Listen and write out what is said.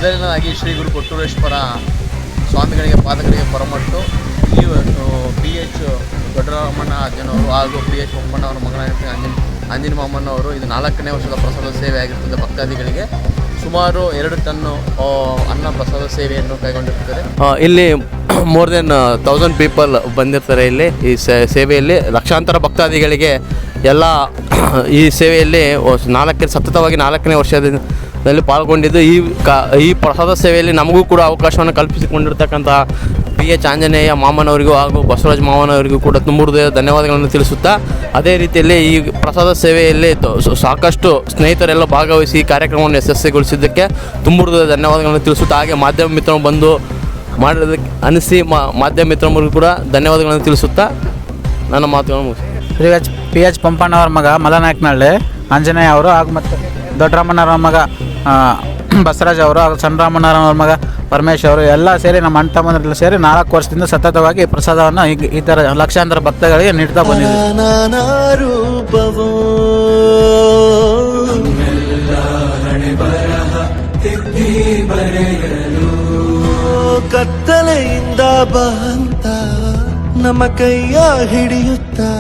ಮೊದಲನೇದಾಗಿ ಶ್ರೀ ಗುರು ಕೊಟ್ಟೂರೇಶ್ವರ ಸ್ವಾಮಿಗಳಿಗೆ ಪಾದಗಳಿಗೆ ಪರಮಟ್ಟು ಈ ಪಿ ಎಚ್ ದೊಡ್ಡರಾಮಣ್ಣ ಅಜ್ಜನವರು ಹಾಗೂ ಪಿ ಎಚ್ ಬೊಮ್ಮಣ್ಣವರ ಮಗನಾಗಿರ್ತಾರೆ ಅಂಜಿನ ಮಾಮಣ್ಣವರು ಇದು 4ನೇ ವರ್ಷದ ಪ್ರಸಾದ ಸೇವೆ ಆಗಿರ್ತದೆ. ಭಕ್ತಾದಿಗಳಿಗೆ ಸುಮಾರು 2 ಟನ್ನು ಅನ್ನ ಪ್ರಸಾದ ಸೇವೆಯನ್ನು ಕೈಗೊಂಡಿರ್ತಾರೆ. ಇಲ್ಲಿ ಮೋರ್ ದೆನ್ 1000 ಪೀಪಲ್ ಬಂದಿರ್ತಾರೆ. ಇಲ್ಲಿ ಈ ಸೇವೆಯಲ್ಲಿ ಲಕ್ಷಾಂತರ ಭಕ್ತಾದಿಗಳಿಗೆ ಎಲ್ಲ ಈ ಸೇವೆಯಲ್ಲಿ ಸತತವಾಗಿ 4ನೇ ವರ್ಷದಲ್ಲಿ ಪಾಲ್ಗೊಂಡಿದ್ದು ಈ ಪ್ರಸಾದ ಸೇವೆಯಲ್ಲಿ ನಮಗೂ ಕೂಡ ಅವಕಾಶವನ್ನು ಕಲ್ಪಿಸಿಕೊಂಡಿರ್ತಕ್ಕಂಥ ಪಿ ಎಚ್ ಆಂಜನೇಯ ಮಾಮನವರಿಗೂ ಹಾಗೂ ಬಸವರಾಜ ಮಾಮನವರಿಗೂ ಕೂಡ ತುಂಬ ಹೃದಯದ ಧನ್ಯವಾದಗಳನ್ನು ತಿಳಿಸುತ್ತಾ, ಅದೇ ರೀತಿಯಲ್ಲಿ ಈ ಪ್ರಸಾದ ಸೇವೆಯಲ್ಲಿ ಸಾಕಷ್ಟು ಸ್ನೇಹಿತರೆಲ್ಲ ಭಾಗವಹಿಸಿ ಈ ಕಾರ್ಯಕ್ರಮವನ್ನು ಯಶಸ್ವಿಗೊಳಿಸಿದ್ದಕ್ಕೆ ತುಂಬ ಹೃದಯದ ಧನ್ಯವಾದಗಳನ್ನು ತಿಳಿಸುತ್ತಾ, ಹಾಗೆ ಮಾಧ್ಯಮ ಮಿತ್ರರು ಬಂದು ಮಾಡೋದಕ್ಕೆ ಅನಿಸಿ ಮಾಧ್ಯಮ ಮಿತ್ರರಿಗೂ ಕೂಡ ಧನ್ಯವಾದಗಳನ್ನು ತಿಳಿಸುತ್ತಾ ನನ್ನ ಮಾತುಗಳನ್ನು ಮುಗಿಸಿ. ಪಿ ಎಚ್ ಪಂಪಣ್ಣವರ ಮಗ ಮಲನಾಯಕನಹಳ್ಳಿ ಆಂಜನೇಯ ಅವರು ಹಾಗೂ ಮತ್ತು ದೊಡ್ಡರಾಮಣ್ಣವರ ಮಗ ಬಸವರಾಜ್ ಅವರು ಹಾಗೂ ಸಣ್ಣರಾಮಣ್ಣವರ ಮಗ ಪರಮೇಶ್ ಅವರು ಎಲ್ಲ ಸೇರಿ ನಮ್ಮ ಅಣ್ಣ ತಮ್ಮಂದಿರೆಲ್ಲ ಸೇರಿ 4 ವರ್ಷದಿಂದ ಸತತವಾಗಿ ಪ್ರಸಾದವನ್ನು ಈ ಥರ ಲಕ್ಷಾಂತರ ಭಕ್ತಗಳಿಗೆ ನೀಡ್ತಾ ಬಂದಿದ್ದೀವಿ. ಕತ್ತಲೆಯಿಂದ ಬಂತ ನಮ್ಮ ಕೈಯ ಹಿಡಿಯುತ್ತಾ